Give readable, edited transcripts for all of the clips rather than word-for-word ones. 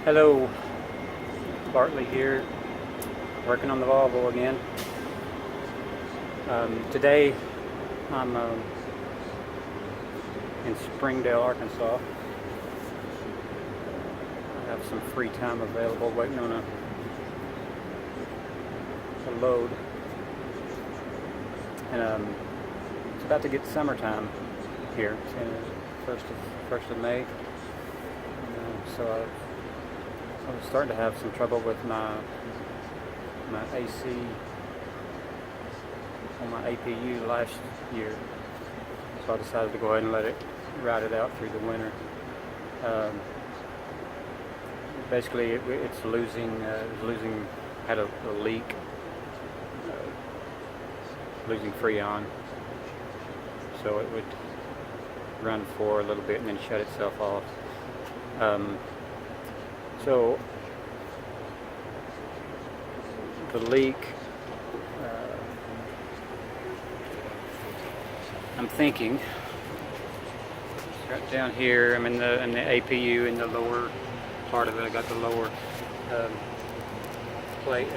Hello, Bartley here, working on the Volvo again. Today I'm in Springdale, Arkansas. I have some free time available waiting on a load. And it's about to get summertime here. It's first of May. So I was starting to have some trouble with my AC on my APU last year, so I decided to go ahead and let it ride it out through the winter. Basically, it's losing had a leak, losing Freon, so it would run for a little bit and then shut itself off. So the leak, I'm thinking, it's right down here. I'm in the APU in the lower part of it. I got the lower plate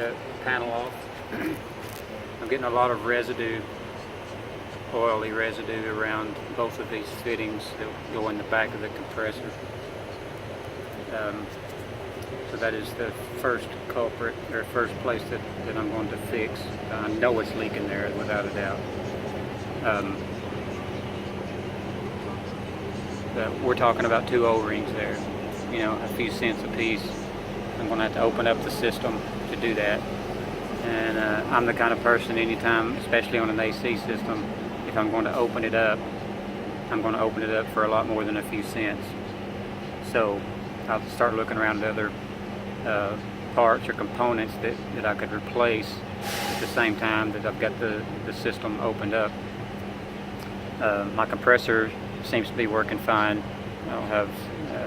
panel off. I'm getting a lot of residue, oily residue around both of these fittings that go in the back of the compressor. So that is the first culprit, or first place that I'm going to fix. I know it's leaking there without a doubt. We're talking about 2 O-rings there, a few cents a piece. I'm going to have to open up the system to do that. And I'm the kind of person, anytime, especially on an AC system, if I'm going to open it up, I'm going to open it up for a lot more than a few cents. So I'll start looking around at other parts or components that I could replace at the same time that I've got the system opened up. My compressor seems to be working fine. I don't have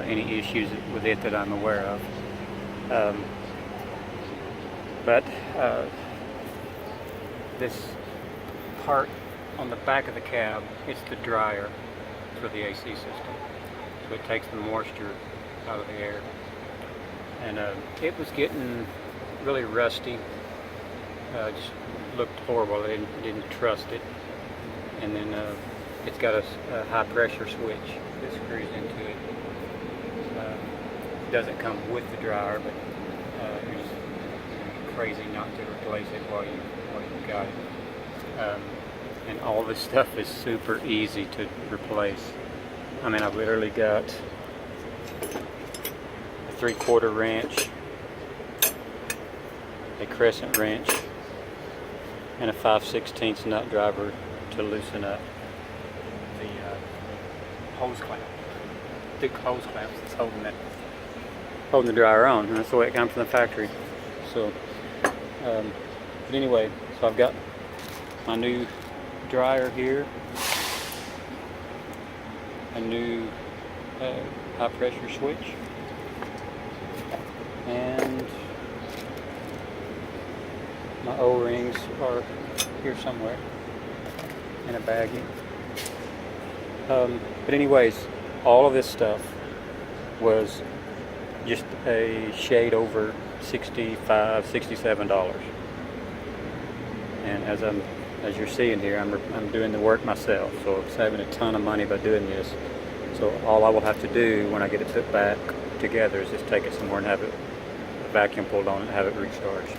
any issues with it that I'm aware of. But this part on the back of the cab, it's the dryer for the AC system. So it takes the moisture out of the air. And it was getting really rusty. Just looked horrible. I didn't trust it. And then it's got a high pressure switch that screws into it. It doesn't come with the dryer, but it's crazy not to replace it while you've got it. And all this stuff is super easy to replace. I mean, I've literally got a 3/4 wrench, a crescent wrench, and a 5/16 nut driver to loosen up the hose clamp. Thick hose clamps that's holding the dryer on. And that's the way it comes from the factory. So, but anyway, so I've got my new dryer here, a new high pressure switch, and my O-rings are here somewhere in a baggie. But anyways, all of this stuff was just a shade over $65, $67. And as you're seeing here, I'm doing the work myself, so I'm saving a ton of money by doing this. So all I will have to do when I get it put back together is just take it somewhere and have it vacuum pulled on it and have it recharged.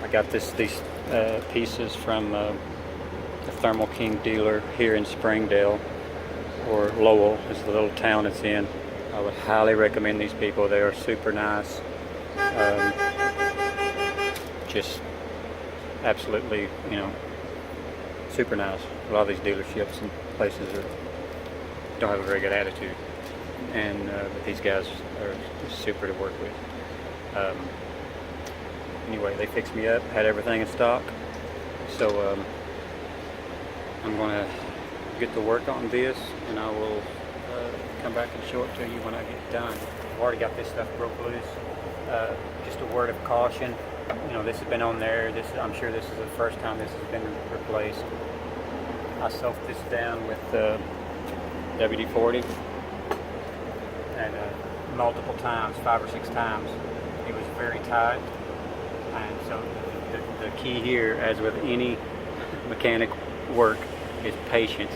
I got these pieces from the Thermo dealer here in Springdale, or Lowell is the little town it's in. I would highly recommend these people. They are super nice. Just absolutely, super nice. A lot of these dealerships and places don't have a very good attitude, and but these guys are super to work with. Anyway, they fixed me up, had everything in stock, so I'm going to get to work on this, and I will come back and show it to you when I get done. I've already got this stuff broke loose. Just a word of caution. This has been on there. I'm sure this is the first time this has been replaced. I soaked this down with WD-40 and multiple times, 5 or 6 times. It was very tight, and so the key here, as with any mechanic work, is patience.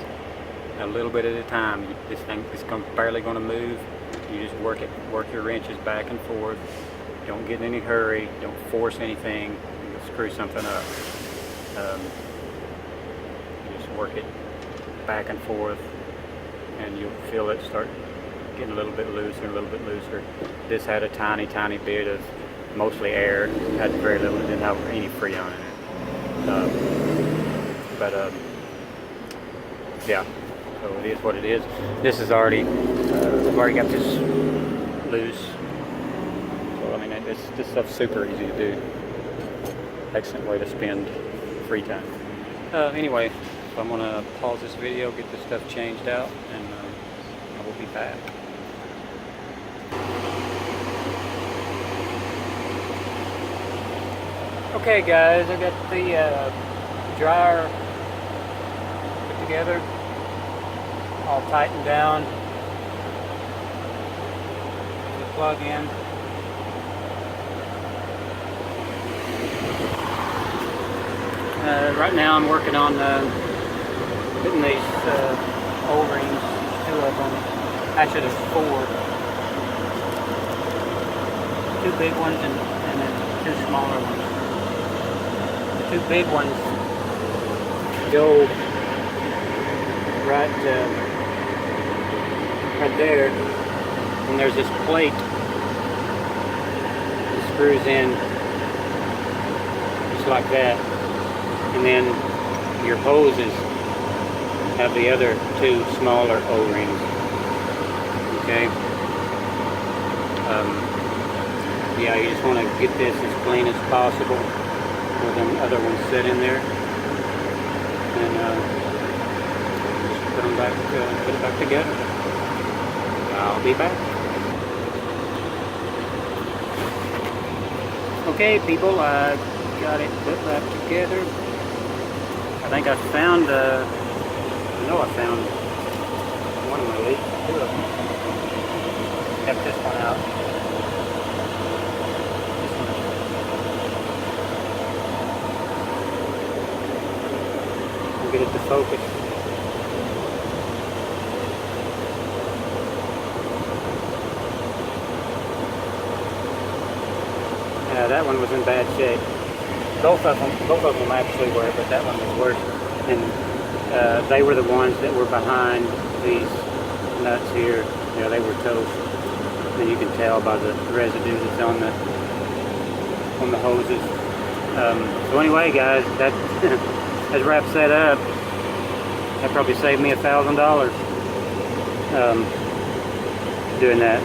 A little bit at a time. This thing is barely going to move. You just work your wrenches back and forth. Don't get in any hurry. Don't force anything. You'll screw something up. You just work it back and forth, and you'll feel it start getting a little bit looser, a little bit looser. This had a tiny bit of mostly air. It had very little. It didn't have any Freon in it. Yeah. So it is what it is. This is already, I've already got this loose. So I mean, this stuff's super easy to do. Excellent way to spend free time. Anyway, so I'm gonna pause this video, get this stuff changed out, and I will be back. Okay guys, I got the dryer put together, all tightened down. The plug in. Right now I'm working on putting these O-rings, 2 of them. Actually there's 4. 2 big ones and then 2 smaller ones. The 2 big ones go right there, and there's this plate that screws in just like that, and then your hoses have the other 2 smaller O-rings. Okay. Yeah, you just want to get this as clean as possible where the other ones sit in there, and put it back together. I'll be back. Okay, people, I got it put back together. I think I found, I know I found one of my leaks, 2 of them. Kept this one out. I'll get it to focus. That one was in bad shape. Both of them actually were, but that one was worse. And they were the ones that were behind these nuts here. Yeah, they were toast. And you can tell by the residue that's on the hoses. So anyway, guys, that as wraps that up. That probably saved me $1,000 doing that.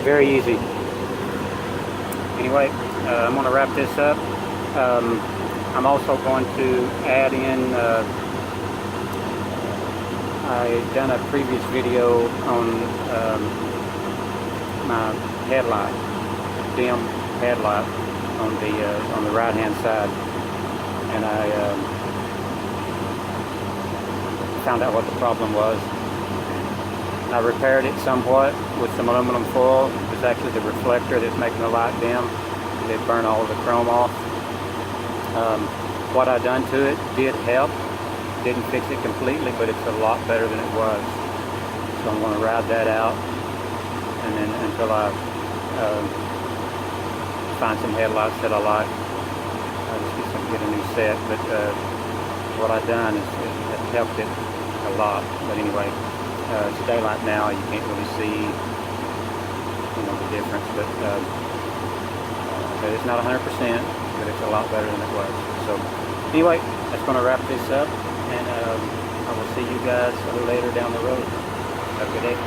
Very easy. Anyway, I'm going to wrap this up. I'm also going to add in, I've done a previous video on my headlight, dim headlight on the right hand side, and I found out what the problem was. I repaired it somewhat with some aluminum foil. It's actually the reflector that's making the light dim. It burned all of the chrome off. What I done to it did help. Didn't fix it completely, but it's a lot better than it was. So I'm going to ride that out, and then until I find some headlights that I like, I'll just get a new set. But what I've done is it helped it a lot. But anyway. It's daylight now, you can't really see the difference, but it's not 100%, but it's a lot better than it was. So anyway, that's going to wrap this up, and I will see you guys a little later down the road. Have a good day.